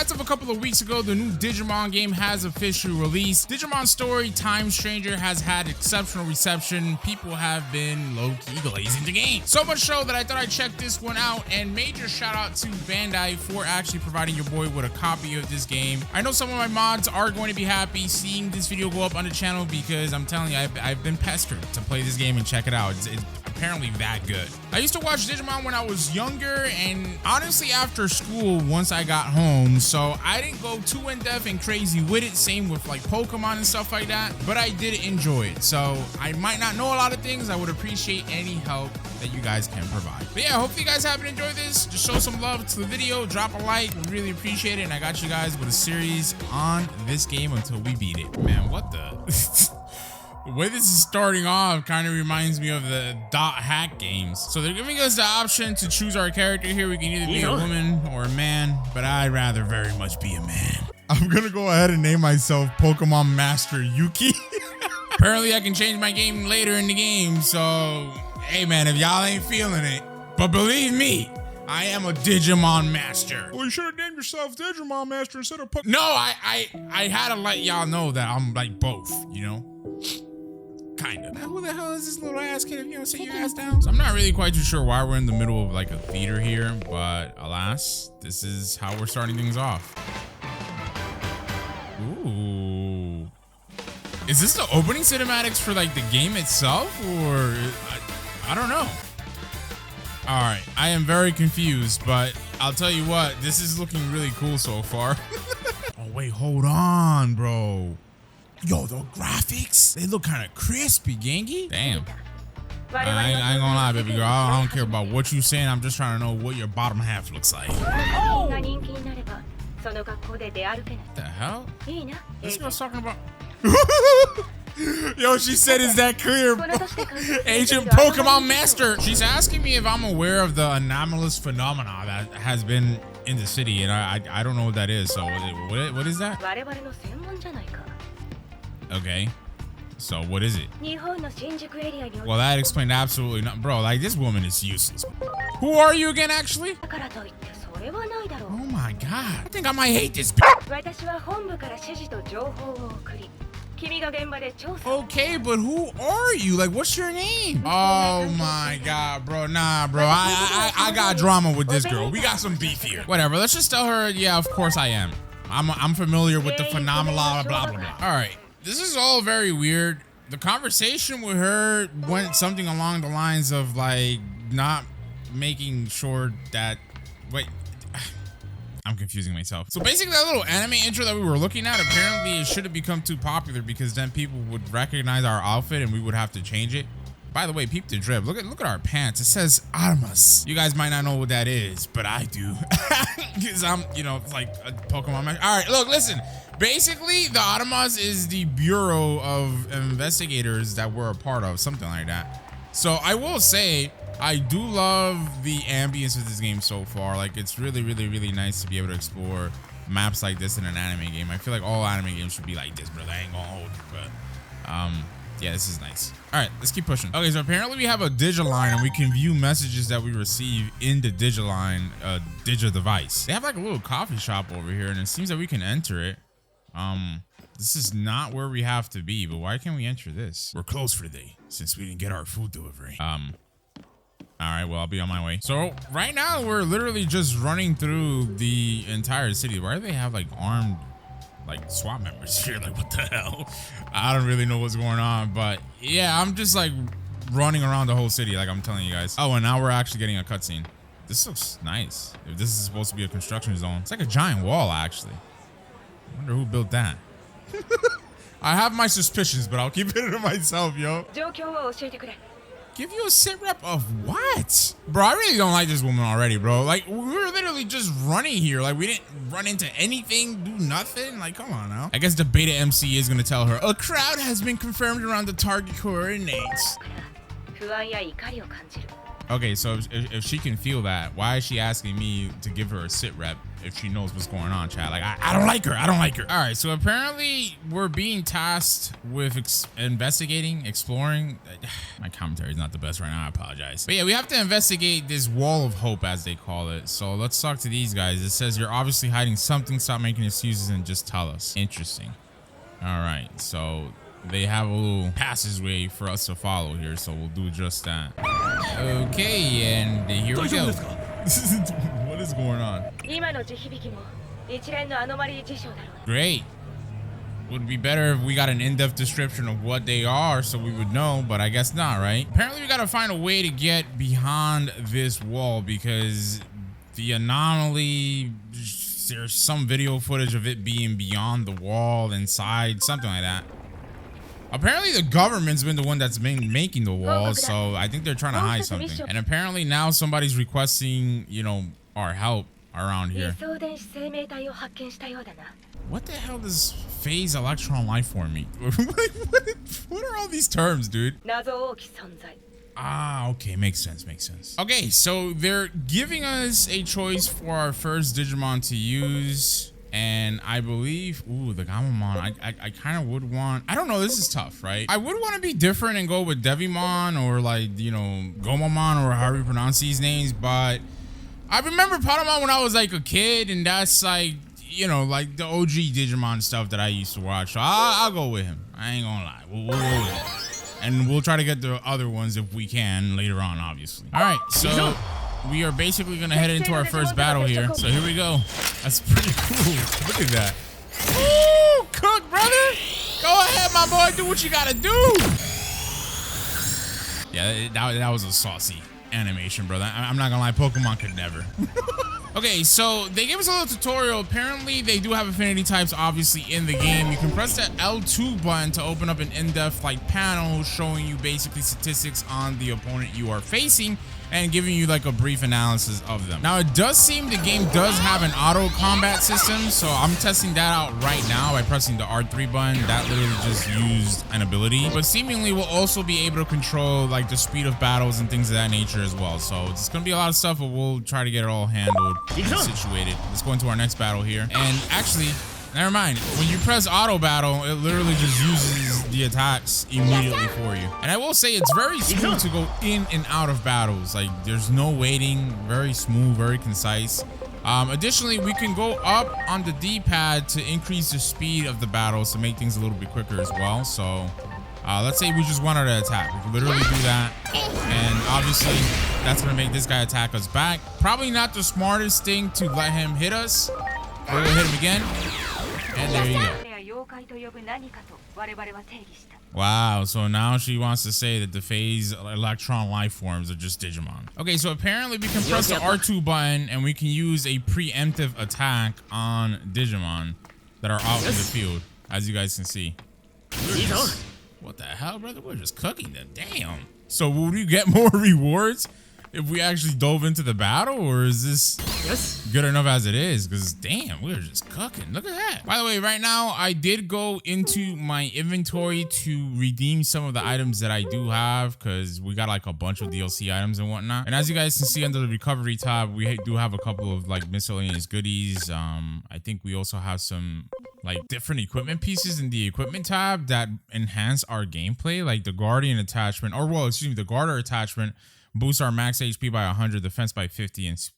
as of a couple of weeks ago, the new Digimon game has officially released. Dejimon Story Time Stranger has had exceptional reception. People have been low-key glazing the game. So much so that I thought I'd check this one out, and major shout out to Bandai for actually providing your boy with a copy of this game. I know some of my mods are going to be happy seeing this video go up on the channel because I'm telling you, I've been pestered to play this game and check it out. It's apparently that good. I used to watch Digimon when I was younger, and honestly after school once I got home, so I didn't go too in-depth and crazy with it. Same with like Pokemon and stuff like that, but I did enjoy it. So I might not know a lot of things. I would appreciate any help that you guys can provide. But yeah, hopefully you guys have enjoyed this. Just show some love to the video, drop a like, we really appreciate it. And I got you guys with a series on this game until we beat it. Man, what the the way this is starting off kind of reminds me of the dot hack games. So they're giving us the option to choose our character here. We can either be a woman or a man, but I'd rather very much be a man. I'm gonna go ahead and name myself Pokemon Master Yuki. Apparently I can change my game later in the game, so hey man, if y'all ain't feeling it, but believe me, I am a Digimon Master. Well, you should have named yourself Digimon Master instead of No, I had to let y'all know that I'm like both, you know? Kind of. Who the hell is this little ass kid if you don't sit your ass down? So I'm not really quite too sure why we're in the middle of like a theater here, but alas, this is how we're starting things off. Ooh. Is this the opening cinematics for like the game itself, or I don't know. All right, I am very confused, but I'll tell you what, this is looking really cool so far. Oh wait, hold on, bro. Yo, the graphics, they look kind of crispy, Genki. Damn. I ain't gonna lie, baby girl. I don't care about what you saying. I'm just trying to know what your bottom half looks like. Oh! What the hell? This girl's talking about... Yo, she said, is that clear? Agent Pokemon Master. She's asking me if I'm aware of the anomalous phenomena that has been in the city, and I don't know what that is. So what is that? Okay, so what is it? Well, that explained absolutely nothing. Bro, like this woman is useless. Who are you again, actually? Oh my god, I think I might hate this bitch. Okay, but who are you? Like, what's your name? Oh my god, bro. Nah, bro. I got drama with this girl. We got some beef here. Whatever. Let's just tell her, yeah, of course I am. I'm familiar with the phenomena, blah, blah, blah. All right. This is all very weird. The conversation with her went something along the lines of like not making sure that, wait, I'm confusing myself. So basically that little anime intro that we were looking at, apparently it shouldn't become too popular because then people would recognize our outfit and we would have to change it. By the way, peep the drip. Look at our pants. It says Armas. You guys might not know what that is, but I do. Because I'm, you know, like a Pokemon match. All right, look, listen. Basically, the Armas is the Bureau of Investigators that we're a part of, something like that. So I will say, I do love the ambience of this game so far. Like, it's really, really, really nice to be able to explore maps like this in an anime game. I feel like all anime games should be like this, brother. I ain't gonna hold you, but yeah, this is nice. All right, let's keep pushing. Okay, so apparently we have a Digiline and we can view messages that we receive in the Digiline Digidevice. They have like a little coffee shop over here and it seems that we can enter it. This is not where we have to be, but why can't we enter this? We're closed for the day since we didn't get our food delivery. All right, well, I'll be on my way. So right now we're literally just running through the entire city. Why do they have like armed like SWAT members here? Like, what the hell? I don't really know what's going on, but yeah, I'm just like running around the whole city like I'm telling you guys. Oh, and now we're actually getting a cutscene. This looks nice. If this is supposed to be a construction zone, it's like a giant wall actually. I wonder who built that. I have my suspicions, but I'll keep it to myself, yo. Give you a sit rep of what? Bro, I really don't like this woman already, bro. Like, we were literally just running here. Like, we didn't run into anything, do nothing. Like, come on now. I guess the beta MC is going to tell her, a crowd has been confirmed around the target coordinates. Okay, so if she can feel that, why is she asking me to give her a sit rep if she knows what's going on, chat. Like, I don't like her. I don't like her. All right, so apparently we're being tasked with investigating, exploring. My commentary is not the best right now. I apologize. But yeah, we have to investigate this wall of hope, as they call it. So let's talk to these guys. It says you're obviously hiding something. Stop making excuses and just tell us. Interesting. All right, so they have a little passageway for us to follow here, so we'll do just that. Okay, and here we go. What is going on? Great. Would be better if we got an in-depth description of what they are so we would know, but I guess not, right? Apparently we gotta find a way to get behind this wall because the anomaly, there's some video footage of it being beyond the wall, inside, something like that. Apparently the government's been the one that's been making the walls, so I think they're trying to hide something. And apparently now somebody's requesting, you know, our help around here. What the hell does phase electron life form mean? What are all these terms, dude? Ah, okay, makes sense, makes sense. Okay, so they're giving us a choice for our first Digimon to use. And I believe, ooh, the Gamamon, I kind of would want, I don't know, this is tough, right? I would want to be different and go with Dejimon or like, you know, Gomamon or however you pronounce these names. But I remember Patamon when I was like a kid, and that's like, you know, like the OG Digimon stuff that I used to watch. So I'll go with him. I ain't gonna lie. We'll go with him. And we'll try to get the other ones if we can later on, obviously. All right, so we are basically gonna head into our first battle here. So here we go. That's pretty cool. Look at that. Ooh, cook, brother. Go ahead, my boy. Do what you gotta do. Yeah, that was a saucy animation, brother. I'm not gonna lie. Pokemon could never. Okay, so they gave us a little tutorial. Apparently, they do have affinity types, obviously, in the game. You can press the L2 button to open up an in-depth like panel showing you basically statistics on the opponent you are facing and giving you like a brief analysis of them. Now, it does seem the game does have an auto combat system, so I'm testing that out right now by pressing the R3 button. That literally just used an ability, but seemingly we'll also be able to control like the speed of battles and things of that nature as well. So it's gonna be a lot of stuff, but we'll try to get it all handled and situated. Let's go into our next battle here. And actually, never mind. When you press auto battle, it literally just uses the attacks immediately for you. And I will say it's very smooth to go in and out of battles. Like there's no waiting, very smooth, very concise. Additionally, we can go up on the D-pad to increase the speed of the battles to make things a little bit quicker as well. So let's say we just wanted to attack. We can literally do that. And obviously that's gonna make this guy attack us back. Probably not the smartest thing to let him hit us. We'll hit him again. And there you go. Wow, so now she wants to say that the phase electron life forms are just Digimon. Okay, so apparently we can press the R2 button and we can use a preemptive attack on Digimon that are out in the field, as you guys can see. What the hell, brother? We're just cooking them. Damn. So will we get more rewards if we actually dove into the battle, or is this good enough as it is? Because damn, we're just cooking. Look at that. By the way, right now I did go into my inventory to redeem some of the items that I do have, because we got like a bunch of DLC items and whatnot. And as you guys can see under the recovery tab, we do have a couple of like miscellaneous goodies. I think we also have some like different equipment pieces in the equipment tab that enhance our gameplay, like the Guardian attachment, or well, excuse me, the Garter attachment boosts our max HP by 100, defense by 50, and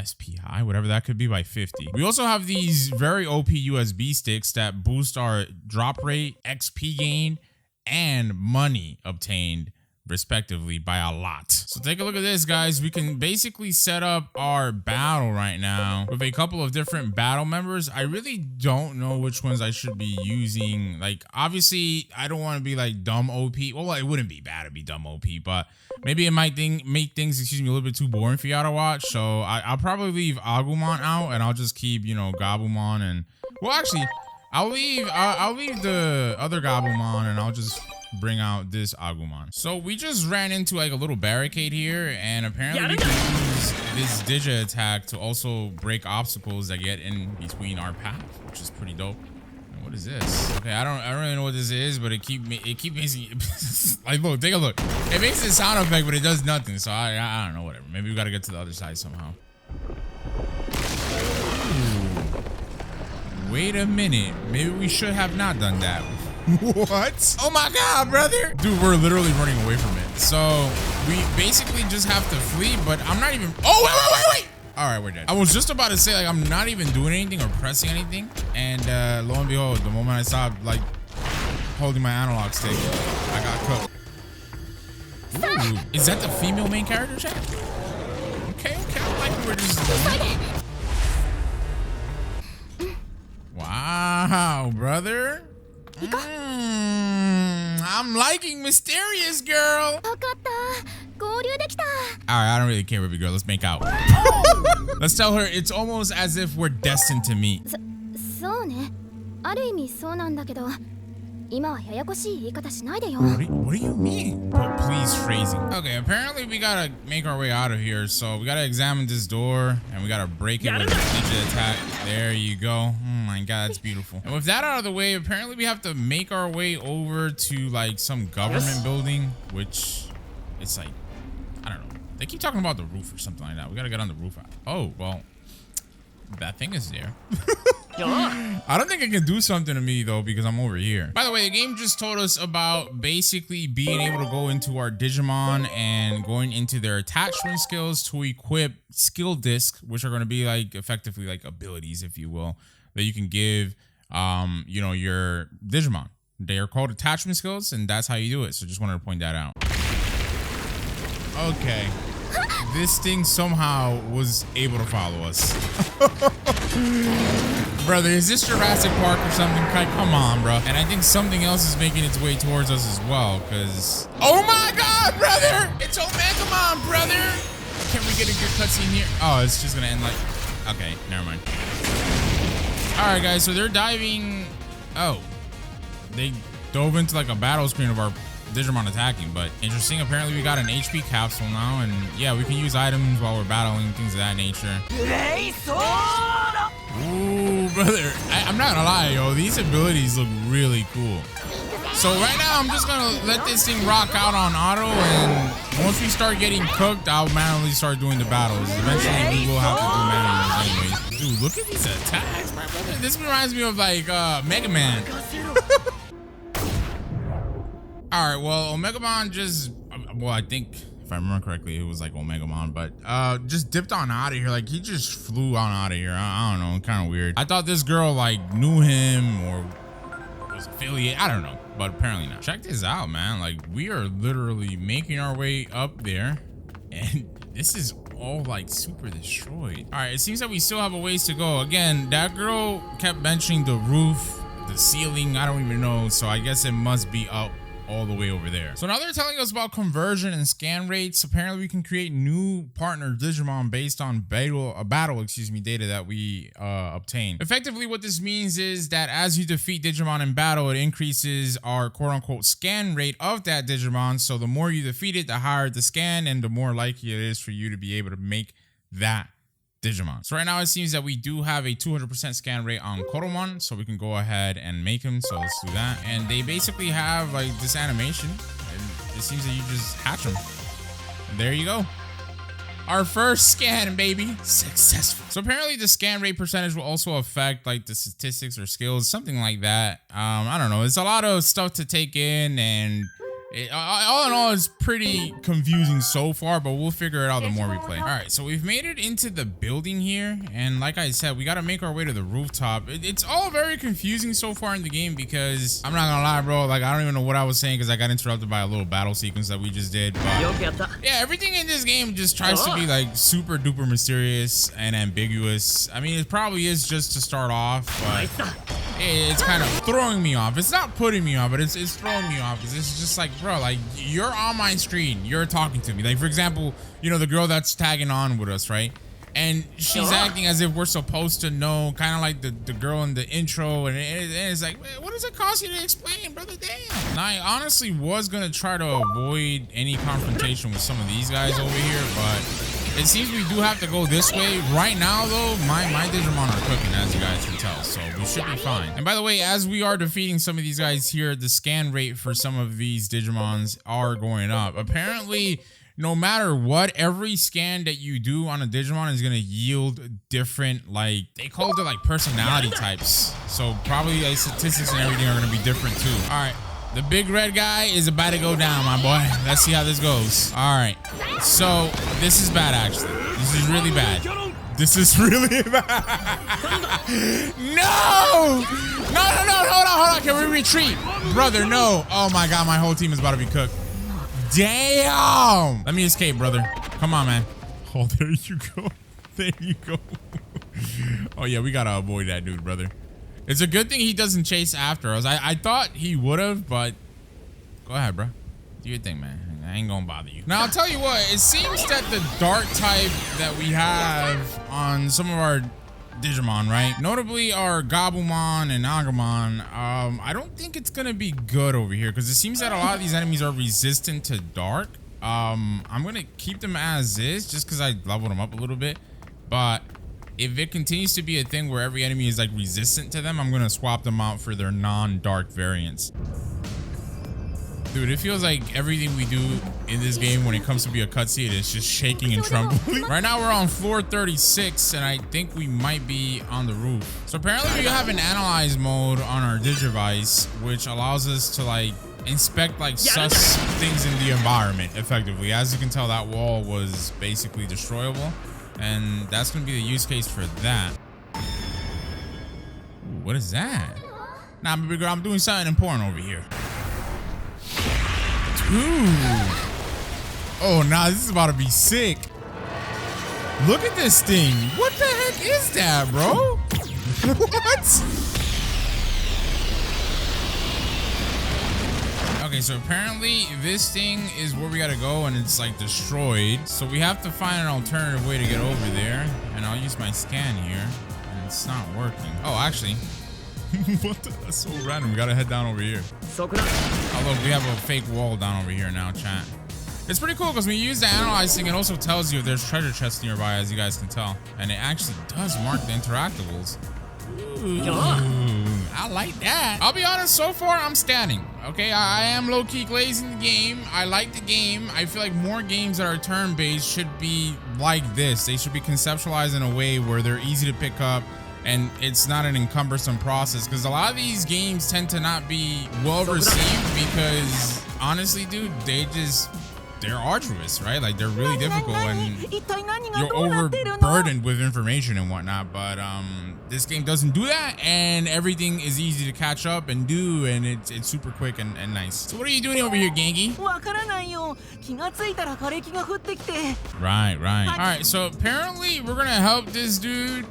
SPI, whatever that could be, by 50. We also have these very OP USB sticks that boost our drop rate, XP gain, and money obtained respectively by a lot. So take a look at this, guys. We can basically set up our battle right now with a couple of different battle members. I really don't know which ones I should be using. Like, obviously I don't want to be like dumb OP. Well, it wouldn't be bad to be dumb OP, but maybe it might make things, excuse me, a little bit too boring for y'all to watch. So I'll probably leave Agumon out and I'll just keep, you know, Gabumon, and well, actually I'll leave the other Gabumon and I'll just bring out this Agumon. So we just ran into like a little barricade here, and apparently we can use this Digi attack to also break obstacles that get in between our path, which is pretty dope. And what is this? Okay, I don't really know what this is, but it keep making like, look, take a look. It makes a sound effect, but it does nothing. So I don't know, whatever. Maybe we gotta get to the other side somehow. Ooh. Wait a minute. Maybe we should have not done that. What? Oh my God, brother. Dude, we're literally running away from it. So we basically just have to flee, but I'm not even. Oh, wait. All right, we're dead. I was just about to say, like, I'm not even doing anything or pressing anything. And lo and behold, the moment I stopped, like, holding my analog stick, I got cooked. Ooh, is that the female main character, chat? Okay. Like we're just. Wow, brother. I'm liking mysterious girl. All right, I don't really care, baby girl. Let's make out. Let's tell her it's almost as if we're destined to meet. What do you mean? Oh, please, phrasing. Okay, apparently we gotta make our way out of here. So we gotta examine this door and we gotta break it with a ninja attack. There you go. Oh my God, that's beautiful. And with that out of the way, apparently we have to make our way over to like some government building, which it's like, I don't know. They keep talking about the roof or something like that. We gotta get on the roof. Oh, well, that thing is there. I don't think it can do something to me though because I'm over here. By the way, the game just told us about basically being able to go into our Digimon and going into their attachment skills to equip skill discs, which are going to be like effectively like abilities, if you will, that you can give you know, your Digimon. They are called attachment skills, and that's how you do it. So just wanted to point that out. Okay. This thing somehow was able to follow us. Brother, is this Jurassic Park or something? Come on, bro. And I think something else is making its way towards us as well, because... Oh my God, brother! It's Omegamon, brother! Can we get a good cutscene here? Oh, it's just gonna end like... Okay, never mind. Alright, guys, so they're diving... Oh. They dove into like a battle screen of our Digimon attacking, but interesting. Apparently we got an HP capsule now, and yeah, we can use items while we're battling, things of that nature. Ooh, brother, I'm not gonna lie, yo, these abilities look really cool. So right now I'm just gonna let this thing rock out on auto, and once we start getting cooked, I'll manually start doing the battles. Eventually we will have to do manuals anyways. Dude, look at these attacks, my brother. This reminds me of like Mega Man. All right, well, Omegamon just, well, I think if I remember correctly, it was like Omegamon, but just dipped on out of here. Like he just flew on out of here. I don't know, kind of weird. I thought this girl like knew him or was affiliated. I don't know, but apparently not. Check this out, man. Like we are literally making our way up there, and this is all like super destroyed. All right, it seems that we still have a ways to go. Again, that girl kept mentioning the roof, the ceiling. I don't even know, so I guess it must be up all the way over there. So now they're telling us about conversion and scan rates. Apparently we can create new partner Digimon based on battle data that we obtain. Effectively what this means is that as you defeat Digimon in battle, it increases our quote-unquote scan rate of that Digimon. So the more you defeat it, the higher the scan, and the more likely it is for you to be able to make that Digimon. So right now it seems that we do have a 200% scan rate on Koromon, so we can go ahead and make him. So let's do that. And they basically have like this animation, and it seems that you just hatch them. And there you go. Our first scan, baby, successful. So apparently the scan rate percentage will also affect like the statistics or skills, something like that. I don't know. It's a lot of stuff to take in, and all in all, it's pretty confusing so far, but we'll figure it out the more we play. All right, so we've made it into the building here, and like I said, we got to make our way to the rooftop. It's all very confusing so far in the game because I'm not gonna lie, bro, like I don't even know what I was saying because I got interrupted by a little battle sequence that we just did. But yeah, everything in this game just tries to be like super duper mysterious and ambiguous. I mean, it probably is just to start off, but it's kind of throwing me off. It's not putting me off, but it's throwing me off. It's just like, bro, like you're on my screen, you're talking to me. Like for example, you know, the girl that's tagging on with us, right? And she's acting as if we're supposed to know, kind of like the girl in the intro, and it's like, what does it cost you to explain, brother? Damn. Now I honestly was gonna try to avoid any confrontation with some of these guys over here, but it seems we do have to go this way. Right now though, my Digimon are cooking, as you guys can tell, so we should be fine. And by the way, as we are defeating some of these guys here, the scan rate for some of these Digimons are going up. Apparently no matter what, every scan that you do on a Digimon is gonna yield different, like, they call it like personality types. So probably like statistics and everything are gonna be different too. All right, the big red guy is about to go down, my boy. Let's see how this goes. All right, so this is bad actually. This is really bad. This is really bad. No! No, hold on. Can we retreat? Brother, no. Oh my God, my whole team is about to be cooked. Damn! Let me escape, brother. Come on, man. Oh, there you go. There you go. Oh yeah, we gotta avoid that dude, brother. It's a good thing he doesn't chase after us. I thought he would have, but go ahead, bro. Do your thing, man. I ain't gonna bother you. Now, I'll tell you what. It seems that the dark type that we have on some of our Digimon, right? Notably our Gabumon and Agumon. I don't think it's gonna be good over here because it seems that a lot of these enemies are resistant to dark. I'm gonna keep them as is just because I leveled them up a little bit. But if it continues to be a thing where every enemy is like resistant to them, I'm gonna swap them out for their non-dark variants. Dude, it feels like everything we do in this game when it comes to be a cutscene is just shaking and trembling. Right now we're on floor 36 and I think we might be on the roof. So apparently we have an analyze mode on our Digivice, which allows us to like inspect like sus things in the environment effectively. As you can tell, that wall was basically destroyable and that's gonna be the use case for that. Ooh, what is that? Nah, baby girl, I'm doing something important over here. Ooh. Oh, nah, this is about to be sick. Look at this thing. What the heck is that, bro? What? Okay, so apparently this thing is where we gotta go and it's like destroyed. So we have to find an alternative way to get over there. And I'll use my scan here. And it's not working. Oh, actually. What the? That's so random. We gotta head down over here. Oh, look, we have a fake wall down over here now, chat. It's pretty cool because when you use the analyze thing, it also tells you if there's treasure chests nearby, as you guys can tell. And it actually does mark the interactables. Ooh, I like that. I'll be honest, so far I'm standing. Okay, I am low-key glazing the game. I like the game. I feel like more games that are turn-based should be like this. They should be conceptualized in a way where they're easy to pick up and it's not an encumbersome process, because a lot of these games tend to not be well received because honestly, dude, they're arduous, right? Like they're really difficult and you're overburdened with information and whatnot. But this game doesn't do that, and everything is easy to catch up and do, and it's super quick and nice. So what are you doing over here, Genki? Right. All right, so apparently we're gonna help this dude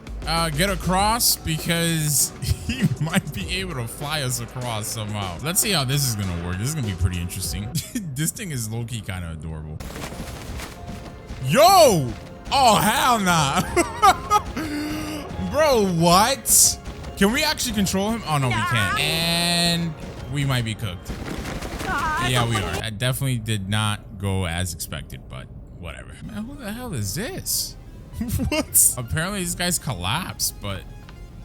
get across because he might be able to fly us across somehow. Let's see how this is gonna work. This is gonna be pretty interesting. This thing is low-key kind of adorable. Yo! Oh, hell nah. Bro, what? Can we actually control him? Oh, no, we can't. And we might be cooked. Yeah, we are. That definitely did not go as expected, but whatever. Man, who the hell is this? What? Apparently this guy's collapsed, but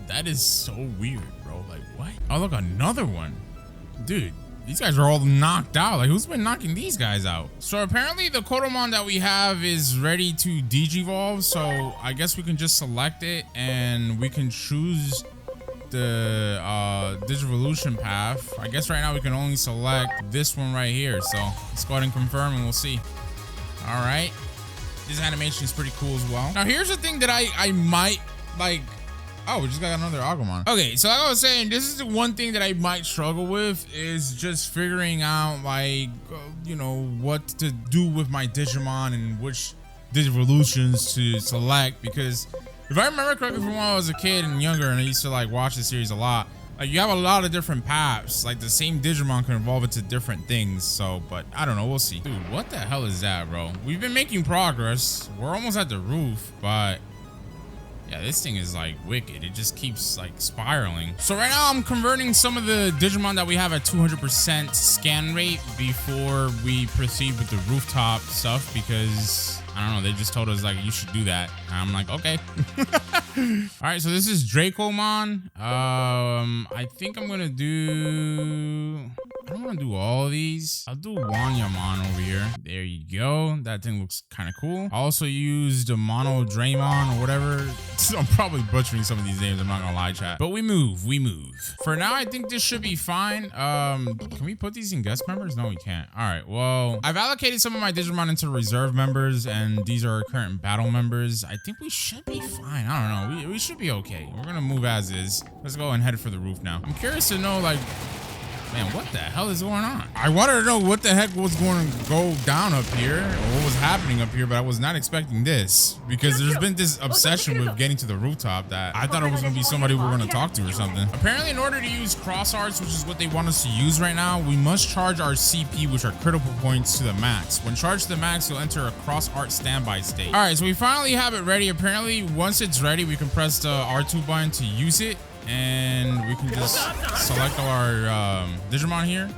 that is so weird, bro. Like, what? Oh, look, another one. Dude, these guys are all knocked out. Like, who's been knocking these guys out? So apparently the Kodomon that we have is ready to digivolve. So I guess we can just select it and we can choose the Digivolution path. I guess right now we can only select this one right here. So let's go ahead and confirm and we'll see. All right. This animation is pretty cool as well. Now, here's the thing that I might like. Oh, we just got another Agumon. Okay, so like I was saying, this is the one thing that I might struggle with is just figuring out, like, you know, what to do with my Digimon and which Digivolutions to select. Because if I remember correctly from when I was a kid and younger and I used to like watch the series a lot, like you have a lot of different paths. Like the same Digimon can evolve into different things. So, but I don't know. We'll see. Dude, what the hell is that, bro? We've been making progress. We're almost at the roof, but yeah, this thing is like wicked. It just keeps like spiraling. So right now I'm converting some of the Digimon that we have at 200% scan rate before we proceed with the rooftop stuff, because I don't know, they just told us like you should do that. And I'm like, okay. All right, so this is Dracomon. I think I'm gonna do, I don't want to do all of these. I'll do Wanyamon over here. There you go. That thing looks kind of cool. I also used a Mono Draymon or whatever. I'm probably butchering some of these names. I'm not gonna lie, chat. But we move. For now, I think this should be fine. Can we put these in guest members? No, we can't. All right. Well, I've allocated some of my Digimon into reserve members, and these are our current battle members. I think we should be fine. I don't know. We should be okay. We're gonna move as is. Let's go and head for the roof now. I'm curious to know, like, man, what the hell is going on? I wanted to know what the heck was going to go down up here, or what was happening up here, but I was not expecting this, because there's been this obsession with getting to the rooftop that I thought it was going to be somebody we were going to talk to or something. Apparently, in order to use cross arts, which is what they want us to use right now, we must charge our CP, which are critical points, to the max. When charged to the max, you'll enter a cross art standby state. All right, so we finally have it ready. Apparently, once it's ready, we can press the R2 button to use it. And we can just select our Digimon here,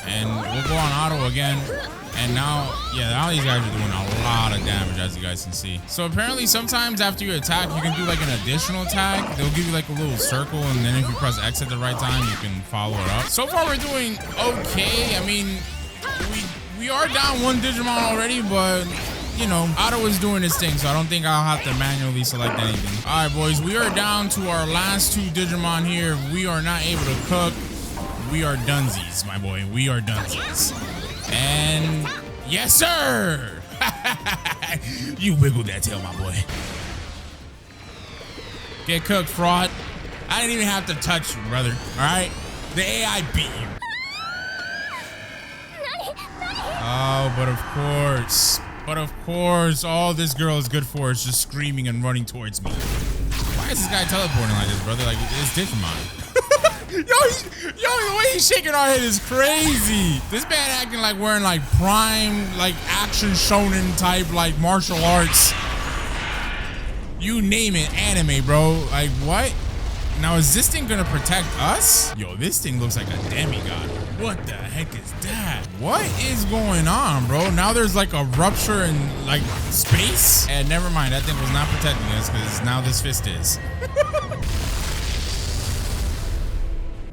and we'll go on auto again. And now these guys are doing a lot of damage, as you guys can see. So apparently sometimes after you attack, you can do like an additional attack. They'll give you like a little circle, and then if you press X at the right time, you can follow it up. So far we're doing okay. I mean, we are down one Digimon already, but you know, Auto is doing his thing, so I don't think I'll have to manually select anything. All right, boys, we are down to our last two Digimon here. We are not able to cook. We are dunsies, my boy. We are dunsies. And yes, sir. You wiggled that tail, my boy. Get cooked, fraud. I didn't even have to touch you, brother. All right? The AI beat you. Oh, but of course. But of course, all this girl is good for is just screaming and running towards me. Why is this guy teleporting like this, brother? Like, it's Digimon. yo, the way he's shaking our head is crazy. This man acting like wearing like prime, like action shonen type, like martial arts. You name it, anime, bro. Like, what? Now, is this thing gonna protect us? Yo, this thing looks like a demigod. What the heck is that? What is going on, bro? Now there's like a rupture in like space? And never mind, that thing was not protecting us, because now this fist is.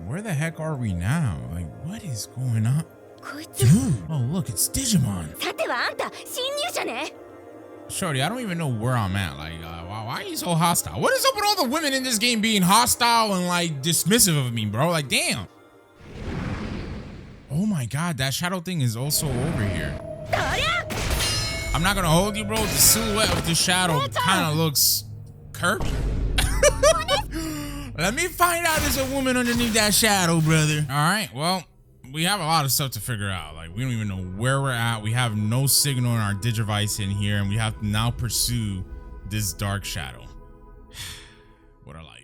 Where the heck are we now? Like, what is going on? Dude, oh look, it's Digimon. Shorty, I don't even know where I'm at. Like, why are you so hostile? What is up with all the women in this game being hostile and like dismissive of me, bro? Like, damn. Oh my God, that shadow thing is also over here. I'm not gonna hold you, bro. The silhouette of the shadow kind of looks curvy. Let me find out there's a woman underneath that shadow, brother. All right, well, we have a lot of stuff to figure out. Like, we don't even know where we're at. We have no signal in our Digivice in here, and we have to now pursue this dark shadow. What a life.